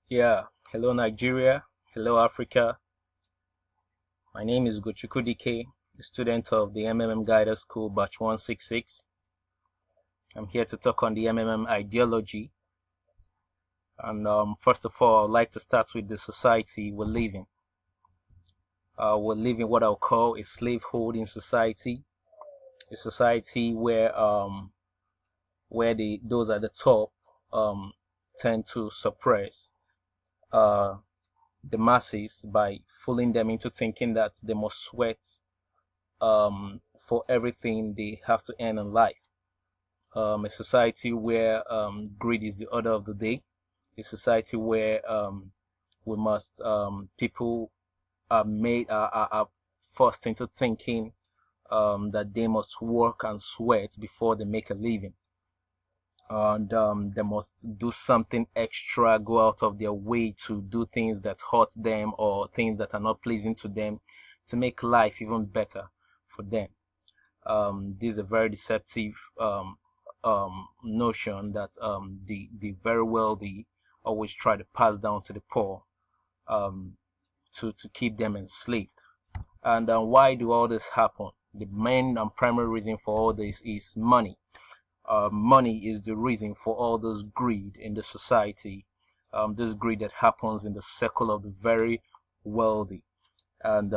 Yeah, hello Nigeria, hello Africa. My name is Ugochukwu Dike, a student of the MMM Guidance School Batch 166. I'm here to talk on the MMM ideology. And first of all, I'd like to start with the society we're living. We're living what I'll call a slaveholding society, a society where those at the top um, tend to suppress uh, the masses by fooling them into thinking that they must sweat for everything they have to earn in life. A society where greed is the order of the day. A society where we must people are forced into thinking that they must work and sweat before they make a living, and they must do something extra, go out of their way to do things that hurt them or things that are not pleasing to them to make life even better for them. This is a very deceptive notion that the very wealthy always try to pass down to the poor, um, to keep them enslaved. And why do all this happen? The main and primary reason for all this is money. Money is the reason for all this greed in the society. This greed that happens in the circle of the very wealthy. And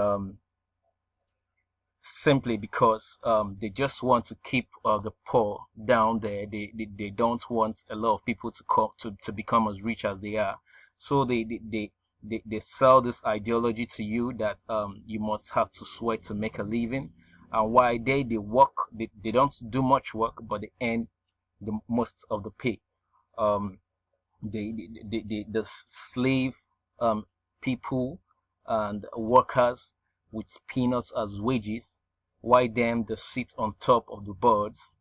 simply because they just want to keep the poor down there. They don't want a lot of people to come to become as rich as they are. So they sell this ideology to you that you must have to sweat to make a living. And why they work, they don't do much work, but they earn the most of the pay. Um, the slave people and workers with peanuts as wages, why them they sit on top of the boards,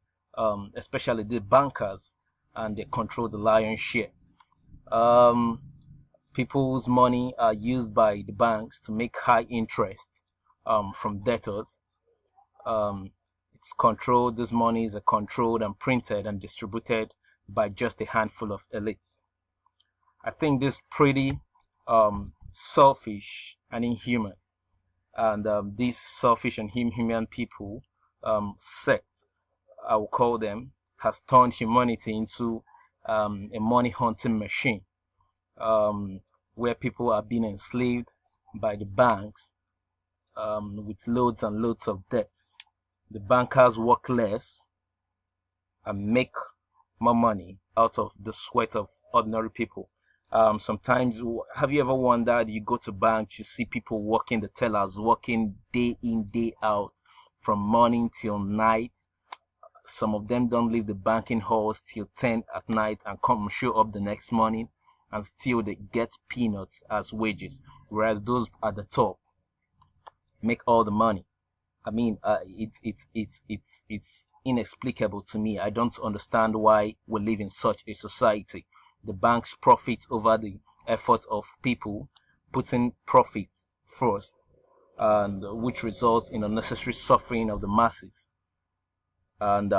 especially the bankers, and they control the lion's share. Um, People's money are used by the banks to make high interest from debtors. Um, it's controlled. This money is controlled and printed and distributed by just a handful of elites. I think this pretty selfish and inhuman. And these selfish and inhuman people, sect, I will call them, has turned humanity into a money hunting machine, where people are being enslaved by the banks with loads and loads of debts. The bankers work less and make more money out of the sweat of ordinary people. Sometimes, have you ever wondered? You go to banks, you see people working, the tellers working day in, day out, from morning till night. Some of them don't leave the banking halls till 10 at night and come and show up the next morning, and still they get peanuts as wages, whereas those at the top make all the money. I mean, it's inexplicable to me. I don't understand why we live in such a society. The banks profit over the efforts of people, putting profit first, and which results in unnecessary suffering of the masses, and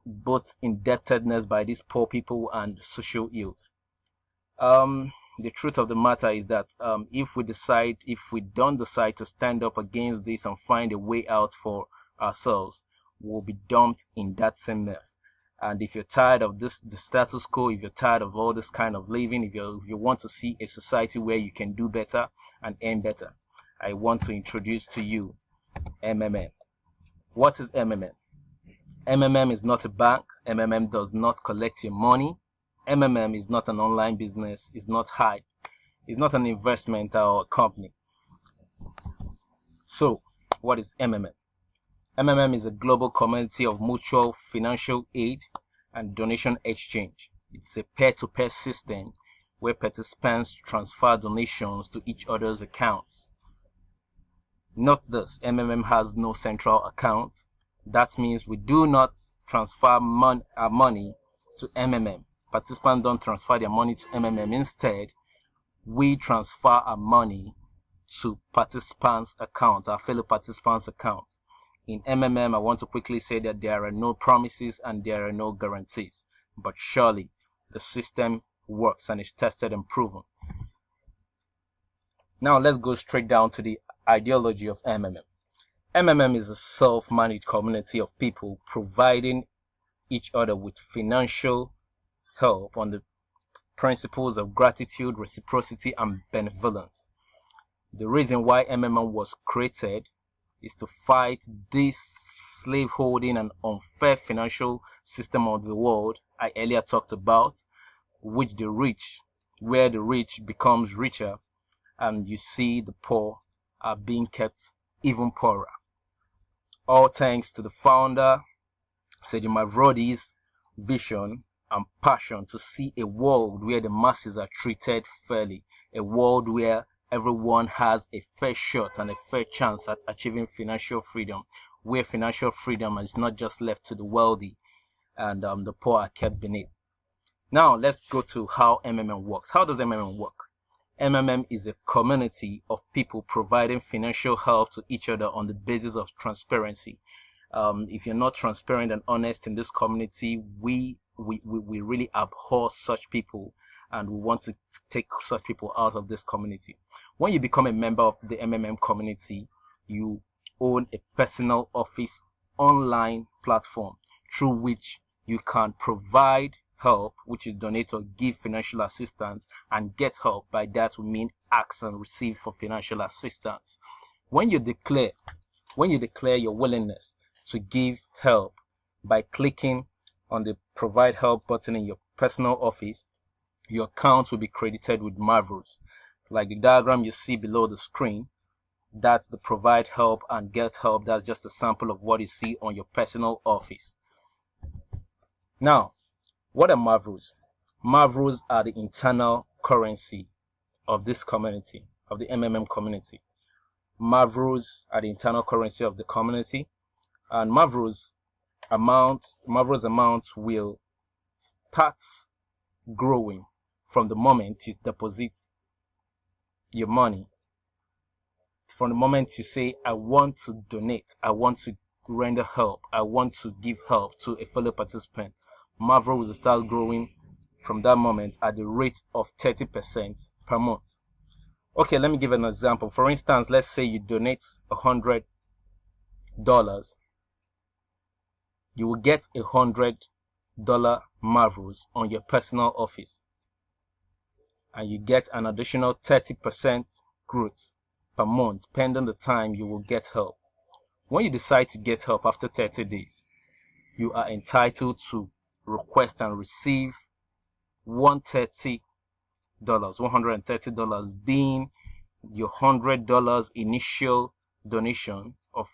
both indebtedness by these poor people and social ills. The truth of the matter is that if we don't decide to stand up against this and find a way out for ourselves, we'll be dumped in that same mess. And if you're tired of this, the status quo, if you're tired of all this kind of living, if you want to see a society where you can do better and earn better, I want to introduce to you MMM. What is MMM? MMM is not a bank. MMM does not collect your money. MMM is not an online business. It's not hype. It's not an investment or a company. So, what is MMM? MMM is a global community of mutual financial aid and donation exchange. It's a peer-to-peer system where participants transfer donations to each other's accounts. Note this, MMM has no central account. That means we do not transfer our money to MMM. Participants don't transfer their money to MMM. Instead, we transfer our money to participants' accounts, our fellow participants' accounts. In MMM, I want to quickly say that there are no promises and there are no guarantees, but surely the system works and is tested and proven. Now let's go straight down to the ideology of MMM. MMM is a self-managed community of people providing each other with financial help on the principles of gratitude, reciprocity, and benevolence. The reason why MMM was created is to fight this slaveholding and unfair financial system of the world I earlier talked about, where the rich becomes richer and you see the poor are being kept even poorer. All thanks to the founder, Seji Mavrodi's vision and passion to see a world where the masses are treated fairly, a world where everyone has a fair shot and a fair chance at achieving financial freedom, where financial freedom is not just left to the wealthy and the poor are kept beneath. Now let's go to how MMM works. How does MMM work? MMM is a community of people providing financial help to each other on the basis of transparency. If you're not transparent and honest in this community, we really abhor such people, and we want to take such people out of this community. When you become a member of the MMM community, you own a personal office online platform through which you can provide help, which is donate or give financial assistance, and get help. By that we mean ask and receive for financial assistance. When you declare your willingness to give help by clicking on the provide help button in your personal office, your account will be credited with marvels. Like the diagram you see below the screen, that's the provide help and get help. That's just a sample of what you see on your personal office. Now, what are marvels? Marvels are the internal currency of this community, of the MMM community. Marvels are the internal currency of the community, and Marvels amount will start growing from the moment you deposit your money. From the moment you say, I want to donate, I want to render help, I want to give help to a fellow participant, Marvel will start growing from that moment at the rate of 30% per month. Okay, let me give an example. For instance, let's say you donate $100. You will get $100 Marvels on your personal office, and you get an additional 30% growth per month pending the time you will get help. When you decide to get help after 30 days, you are entitled to request and receive $130 being your $100 initial donation of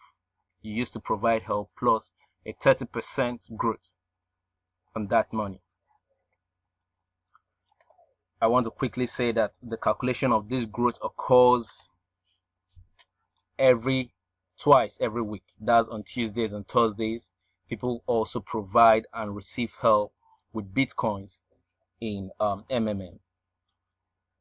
you used to provide help plus a 30% growth on that money. I want to quickly say that the calculation of this growth occurs twice every week. That's on Tuesdays and Thursdays. People also provide and receive help with bitcoins in MMM.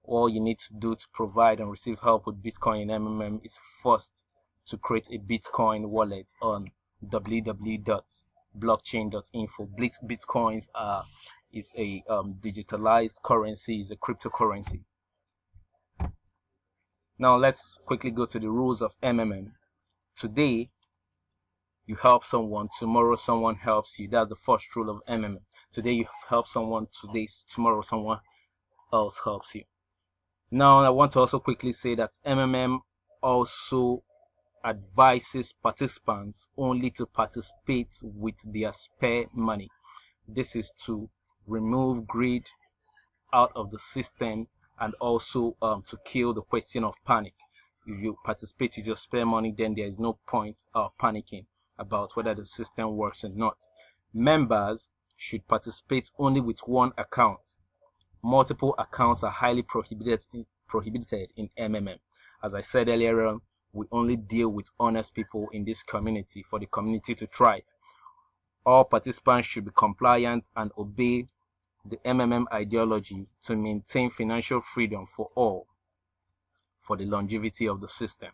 All you need to do to provide and receive help with bitcoin in MMM is first to create a bitcoin wallet on www.blockchain.info. Bitcoins is a digitalized currency, is a cryptocurrency. Now let's quickly go to the rules of MMM. Today you help someone, tomorrow someone helps you. That's the first rule of MMM. Today you help someone, tomorrow someone else helps you. Now I want to also quickly say that MMM also advises participants only to participate with their spare money. This is to remove greed out of the system and also to kill the question of panic. If you participate with your spare money, then there is no point of panicking about whether the system works or not. Members should participate only with one account. Multiple accounts are highly prohibited in MMM. As I said earlier on, we only deal with honest people in this community for the community to thrive. All participants should be compliant and obey the MMM ideology to maintain financial freedom for all for the longevity of the system.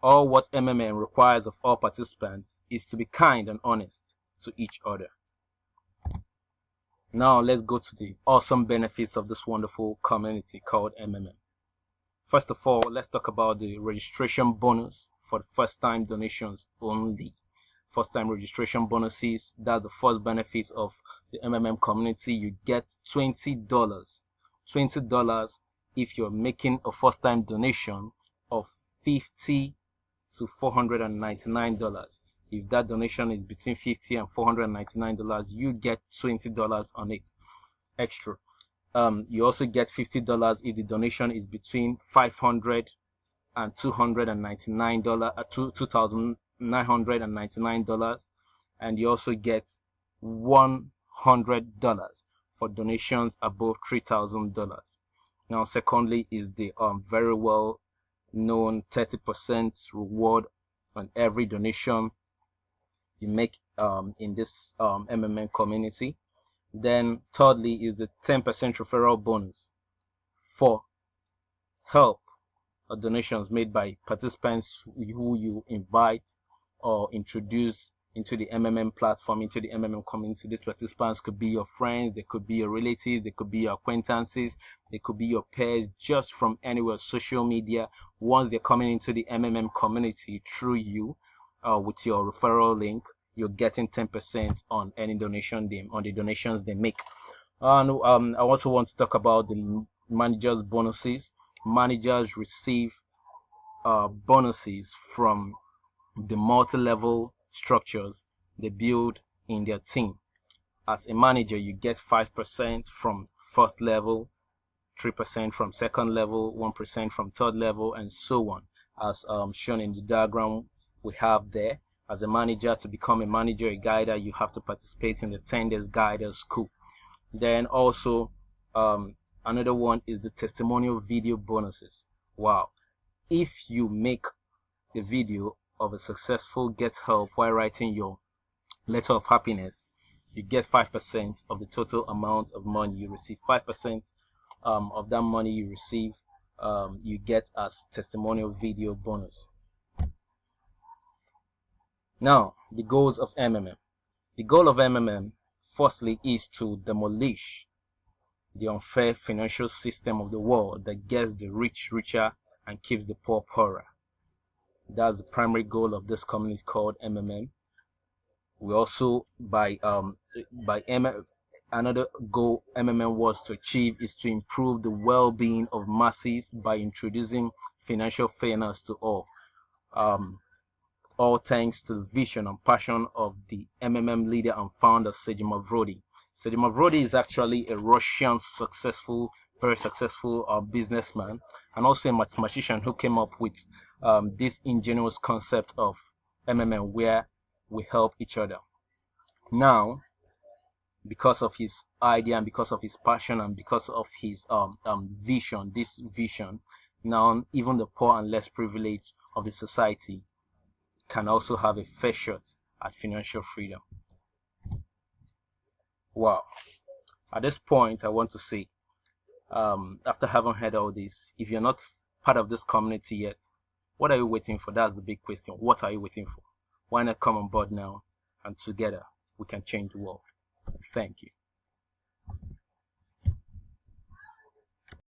All what MMM requires of all participants is to be kind and honest to each other. Now let's go to the awesome benefits of this wonderful community called MMM. First of all, let's talk about the registration bonus for the first time donations only. First time registration bonuses, that's the first benefit of the MMM community. You get $20. $20 if you're making a first time donation of $50 to $499. If that donation is between $50 and $499, you get $20 on it extra. You also get $50 if the donation is between $500 and $299, $2,999, and you also get $100 for donations above $3,000. Now, secondly, is the very well known 30% reward on every donation you make in this MMM community. Then thirdly is the 10% referral bonus for help or donations made by participants who you invite or introduce into the MMM platform, into the MMM community. These participants could be your friends, they could be your relatives, they could be your acquaintances, they could be your peers, just from anywhere, social media. Once they're coming into the MMM community through you, with your referral link, you're getting 10% on any donation on the donations they make. And I also want to talk about the managers' bonuses. Managers receive bonuses from the multi-level structures they build in their team. As a manager, you get 5% from first level, 3% from second level, 1% from third level, and so on, as shown in the diagram we have there. As a manager, to become a manager, a guider, you have to participate in the 10 days guider school. Then also another one is the testimonial video bonuses. Wow, if you make the video of a successful get help while writing your letter of happiness, you get 5% of the total amount of money you receive. 5% of that money you receive, you get as testimonial video bonus. Now, the goals of MMM. The goal of MMM, firstly, is to demolish the unfair financial system of the world that gets the rich richer and keeps the poor poorer. That's the primary goal of this community called MMM. We also, another goal MMM was to achieve is to improve the well-being of masses by introducing financial fairness to all thanks to the vision and passion of the MMM leader and founder Sergey Mavrodi. Sergey Mavrodi is actually a Russian very successful businessman, and also a mathematician who came up with this ingenious concept of MMM, where we help each other. Now, because of his idea and because of his passion and because of his vision, now even the poor and less privileged of the society can also have a fair shot at financial freedom. Wow. At this point, I want to say, after having heard all this, if you're not part of this community yet, what are you waiting for? That's the big question. What are you waiting for? Why not come on board now, and together we can change the world? Thank you.